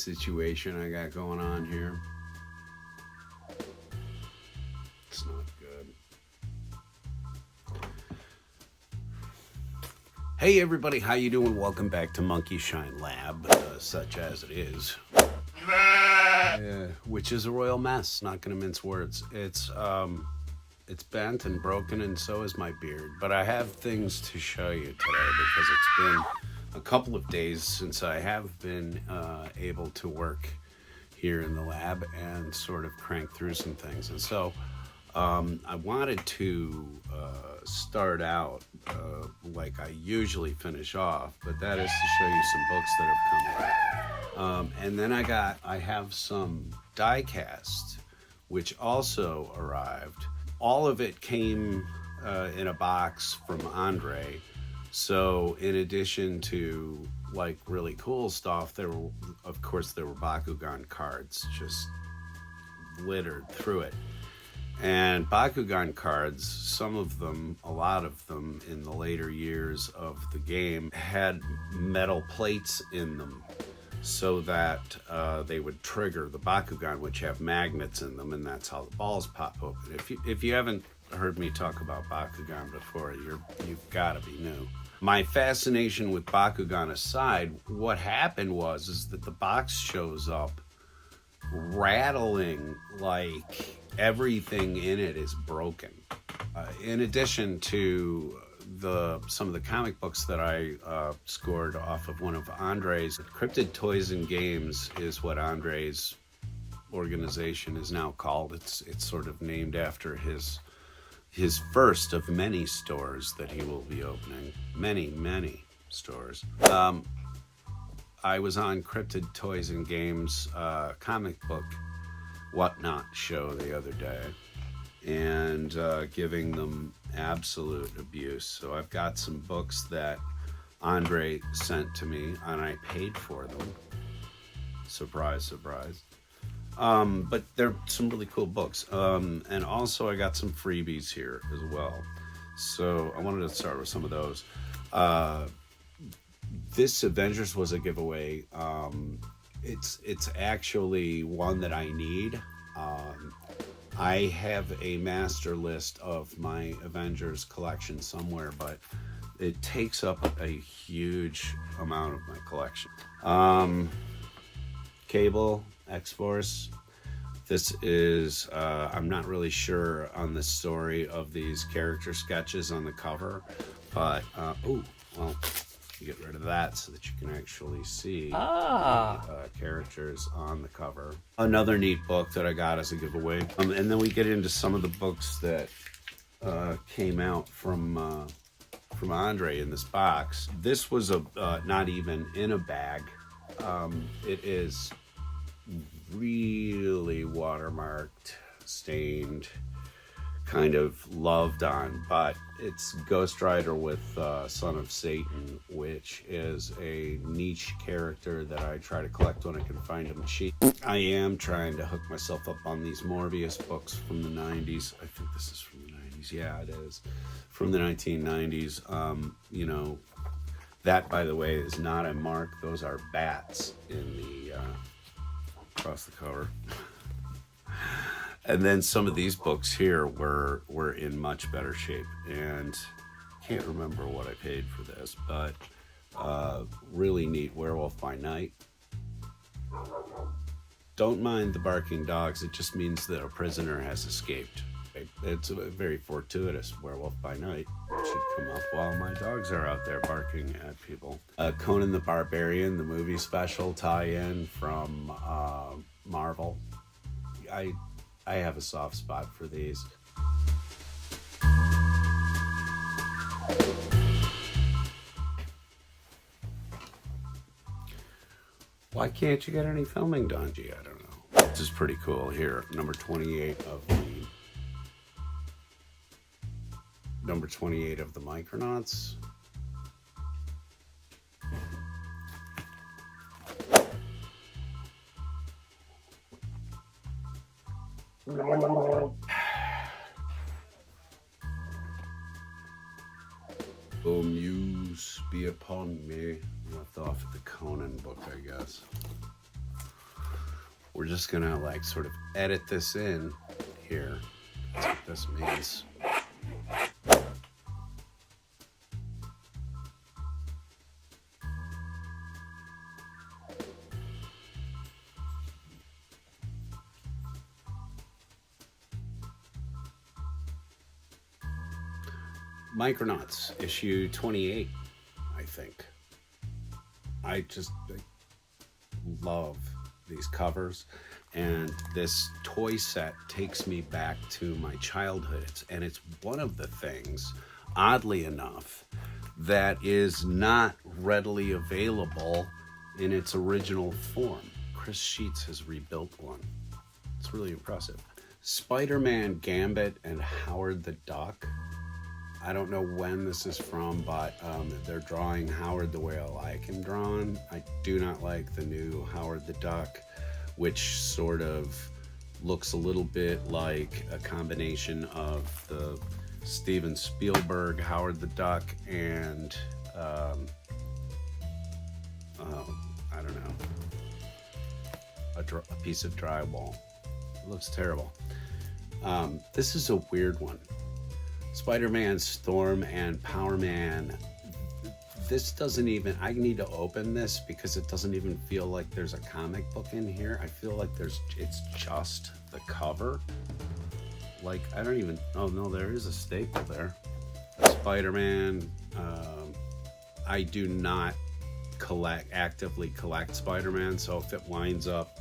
situation I got going on here. It's not good. Hey everybody, how you doing? Welcome back to Monkey Shine Lab, such as it is. Which is a royal mess, not gonna mince words. It's bent and broken, and so is my beard. But I have things to show you today because it's been a couple of days since I have been able to work here in the lab and sort of crank through some things. And so I wanted to start out like I usually finish off, but that is to show you some books that have come out. And then I have some die cast, which also arrived. All of it came in a box from Andre. So in addition to like really cool stuff, there were Bakugan cards just littered through it. And Bakugan cards, a lot of them in the later years of the game had metal plates in them so that they would trigger the Bakugan, which have magnets in them, and that's how the balls pop open. If you haven't heard me talk about Bakugan before, you've got to be new. My fascination with Bakugan aside, what happened is that the box shows up rattling like everything in it is broken. In addition to some of the comic books that I scored off of one of Andre's, Cryptid Toys and Games is what Andre's organization is now called. It's sort of named after his first of many stores that he will be opening. Many stores. I was on Cryptid Toys and Games comic book whatnot show the other day and giving them absolute abuse. So I've got some books that Andre sent to me and I paid for them. Surprise. But they're some really cool books. And also I got some freebies here as well. So I wanted to start with some of those. This Avengers was a giveaway. It's actually one that I need. I have a master list of my Avengers collection somewhere, but it takes up a huge amount of my collection. Cable, X-Force. This is, I'm not really sure on the story of these character sketches on the cover, but, get rid of that so that you can actually see the characters on the cover. Another neat book that I got as a giveaway. And then we get into some of the books that came out from Andre in this box. This was not even in a bag. It is really watermarked, stained, kind of loved on, but it's Ghost Rider with Son of Satan, which is a niche character that I try to collect when I can find them cheap. I am trying to hook myself up on these Morbius books from the 90s. I think this is from the 90s. Yeah, it is. From the 1990s. That, by the way, is not a mark. Those are bats in the across the cover. And then some of these books here were in much better shape, and can't remember what I paid for this, but really neat. Werewolf by Night. Don't mind the barking dogs. It just means that a prisoner has escaped. It's a very fortuitous Werewolf by Night. It should come up while my dogs are out there barking at people. Conan the Barbarian, the movie special tie-in from Marvel. I have a soft spot for these. Why can't you get any filming done? Gee, I don't know. This is pretty cool. Here, number 28 of the Micronauts. O muse, be upon me. Left off at the Conan book, I guess. we're just gonna like sort of edit this in here. That's what this means. Micronauts, issue 28, I think. I love these covers, and this toy set takes me back to my childhood. It's one of the things, oddly enough, that is not readily available in its original form. Chris Sheets has rebuilt one. It's really impressive. Spider-Man Gambit and Howard the Duck. I don't know when this is from, but they're drawing Howard the way I like him drawn. I do not like the new Howard the Duck, which sort of looks a little bit like a combination of the Steven Spielberg Howard the Duck and, I don't know, a piece of drywall. It looks terrible. This is a weird one. Spider-Man, Storm, and Power Man. This doesn't even, I need to open this because it doesn't even feel like there's a comic book in here. I feel like it's just the cover. Like, I don't even, oh no, there is a staple there. Spider-Man. I do not actively collect Spider-Man, so if it winds up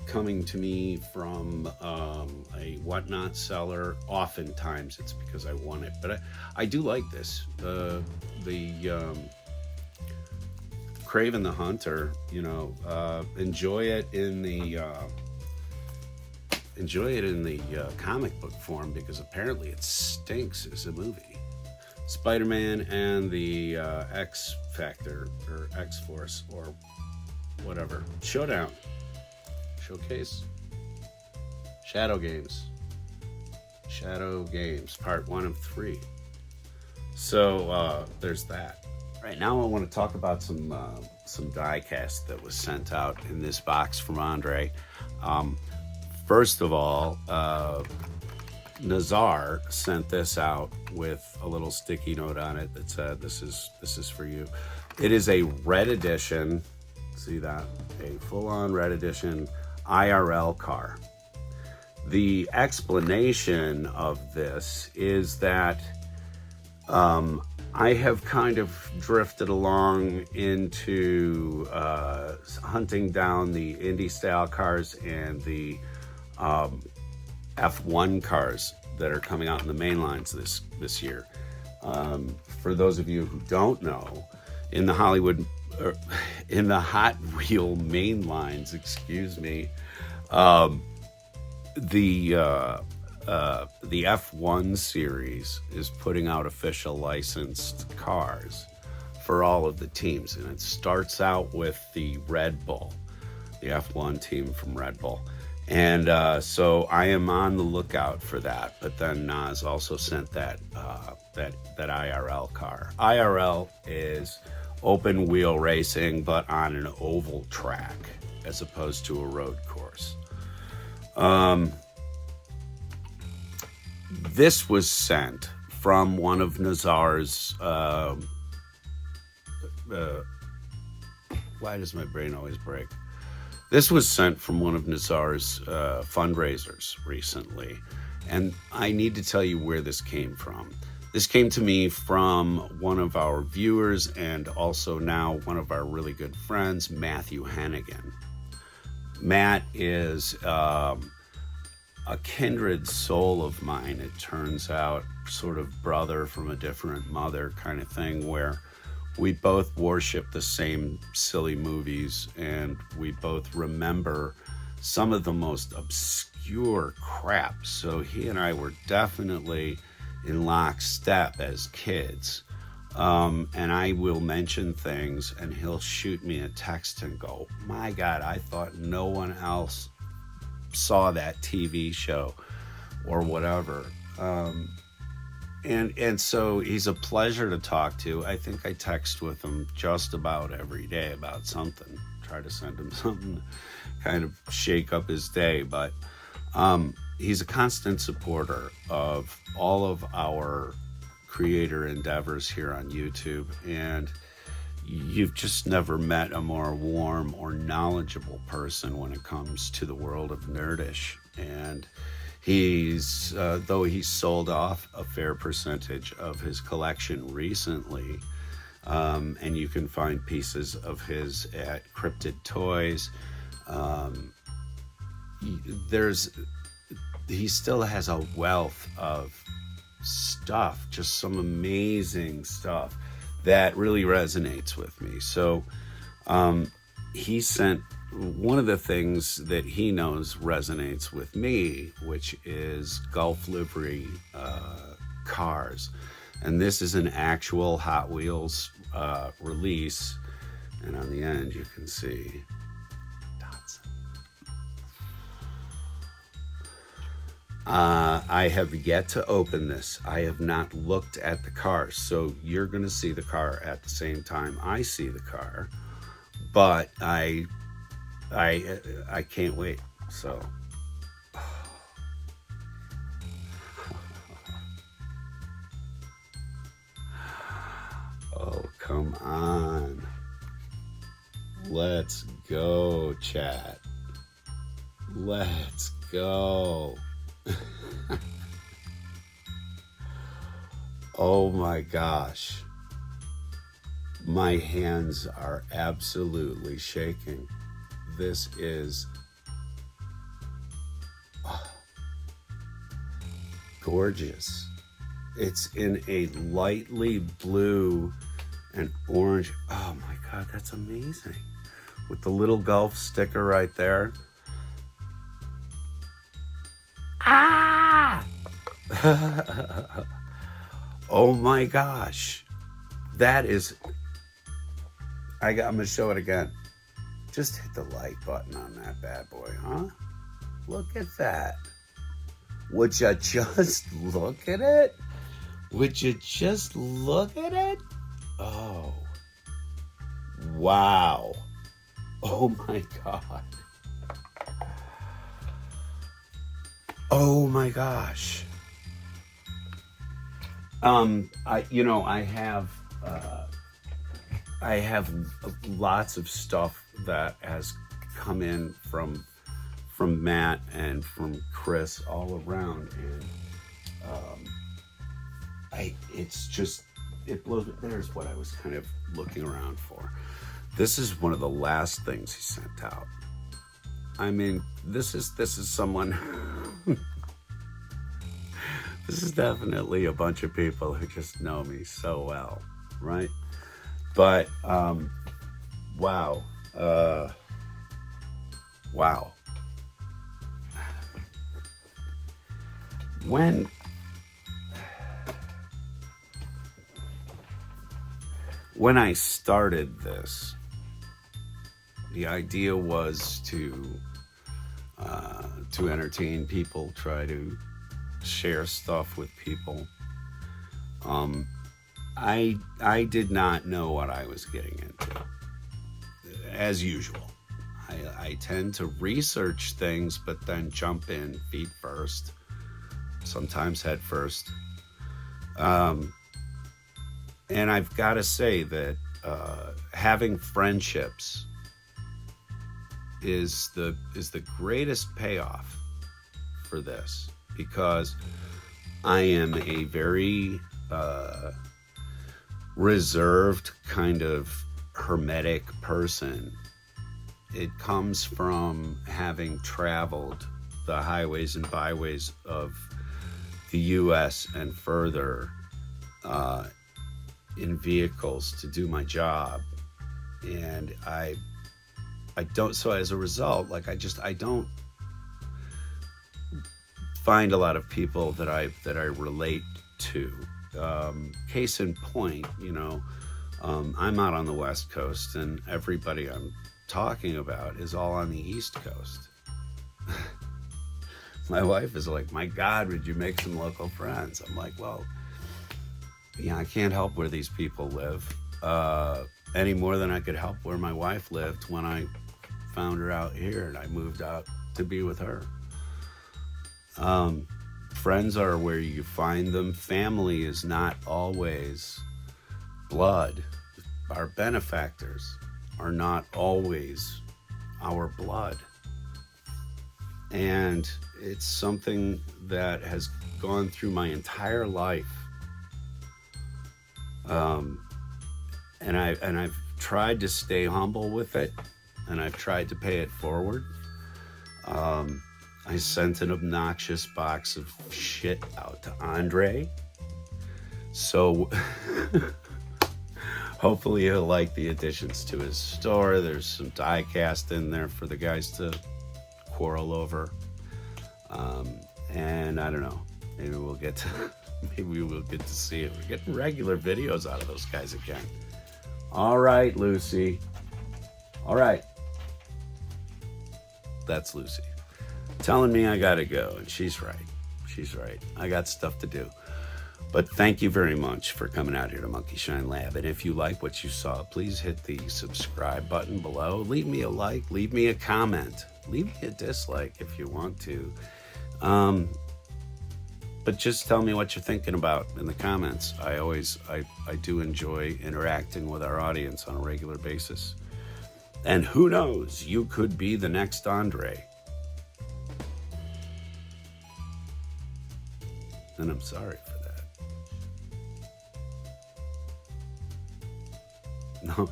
coming to me from a whatnot seller, oftentimes it's because I want it. But I do like this. The Kraven the Hunter, enjoy it in the comic book form, because apparently it stinks as a movie. Spider-Man and the X Factor or X Force or whatever Showdown. Showcase. Shadow Games, part 1 of 3. So there's that. Right now I want to talk about some die-cast that was sent out in this box from Andre. First of all, Nazar sent this out with a little sticky note on it that said, this is for you. It is a red edition, see that? A full-on red edition IRL car. The explanation of this is that I have kind of drifted along into hunting down the Indy style cars and the F1 cars that are coming out in the main lines this year. For those of you who don't know, in the in the Hot Wheel main lines, the F1 series is putting out official licensed cars for all of the teams, and it starts out with the Red Bull, the F1 team from Red Bull. And so I am on the lookout for that. But then Nas also sent that IRL car. IRL is open wheel racing, but on an oval track as opposed to a road course. This was sent from one of Nazar's. Why does my brain always break? This was sent from one of Nazar's fundraisers recently, and I need to tell you where this came from. This came to me from one of our viewers and also now one of our really good friends, Matthew Hennigan. Matt is a kindred soul of mine, it turns out, sort of brother from a different mother kind of thing, where we both worship the same silly movies and we both remember some of the most obscure crap. So he and I were definitely in lockstep as kids. And I will mention things and he'll shoot me a text and go, my God, I thought no one else saw that TV show or whatever. And so he's a pleasure to talk to. I think I text with him just about every day about something. Try to send him something kind of shake up his day. But he's a constant supporter of all of our creator endeavors here on YouTube. And you've just never met a more warm or knowledgeable person when it comes to the world of Nerdish. And he's, though he's sold off a fair percentage of his collection recently, and you can find pieces of his at Cryptid Toys. He still has a wealth of stuff, just some amazing stuff that really resonates with me. So he sent one of the things that he knows resonates with me, which is Gulf livery cars. And this is an actual Hot Wheels release. And on the end, you can see Datsun. I have yet to open this. I have not looked at the car. So you're going to see the car at the same time I see the car. But I can't wait. So. Oh, come on. Let's go, chat. Let's go. Oh my gosh. My hands are absolutely shaking. This is gorgeous. It's in a lightly blue and orange. Oh my God, that's amazing. With the little Gulf sticker right there. Ah! Oh my gosh. That is, I'm gonna show it again. Just hit the like button on that bad boy, huh? Look at that. Would you just look at it? Would you just look at it? Oh. Wow. Oh my God. Oh my gosh. I have lots of stuff that has come in from Matt and from Chris all around, and it blows. There's what I was kind of looking around for. This is one of the last things he sent out. I mean, this is someone. This is definitely a bunch of people who just know me so well, right? But wow, wow. When I started this, the idea was to entertain people, try to share stuff with people. I did not know what I was getting into. As usual, I tend to research things, but then jump in feet first, sometimes head first. And I've got to say that having friendships is the greatest payoff for this, because I am a very reserved, kind of hermetic person. It comes from having traveled the highways and byways of the US and further in vehicles to do my job. And I don't, so as a result, like I don't find a lot of people that I relate to. Case in point, I'm out on the West Coast, and everybody I'm talking about is all on the East Coast. My wife is like, my God, would you make some local friends? I'm like, well, I can't help where these people live any more than I could help where my wife lived when I found her out here and I moved out to be with her. Friends are where you find them. Family is not always blood. Our benefactors are not always our blood. And it's something that has gone through my entire life. And I've tried to stay humble with it, and I've tried to pay it forward. I sent an obnoxious box of shit out to Andre. So hopefully he'll like the additions to his store. There's some die cast in there for the guys to quarrel over. And I don't know, maybe we'll get to see it. We're getting regular videos out of those guys again. All right, Lucy. All right. That's Lucy telling me I gotta go, and she's right. She's right. I got stuff to do. But thank you very much for coming out here to Monkey Shine Lab. And if you like what you saw, please hit the subscribe button below. Leave me a like. Leave me a comment. Leave me a dislike if you want to. But just tell me what you're thinking about in the comments. I do enjoy interacting with our audience on a regular basis. And who knows, you could be the next Andre. And I'm sorry for that. No,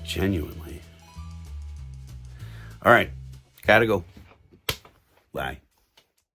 genuinely. All right, gotta go. Bye.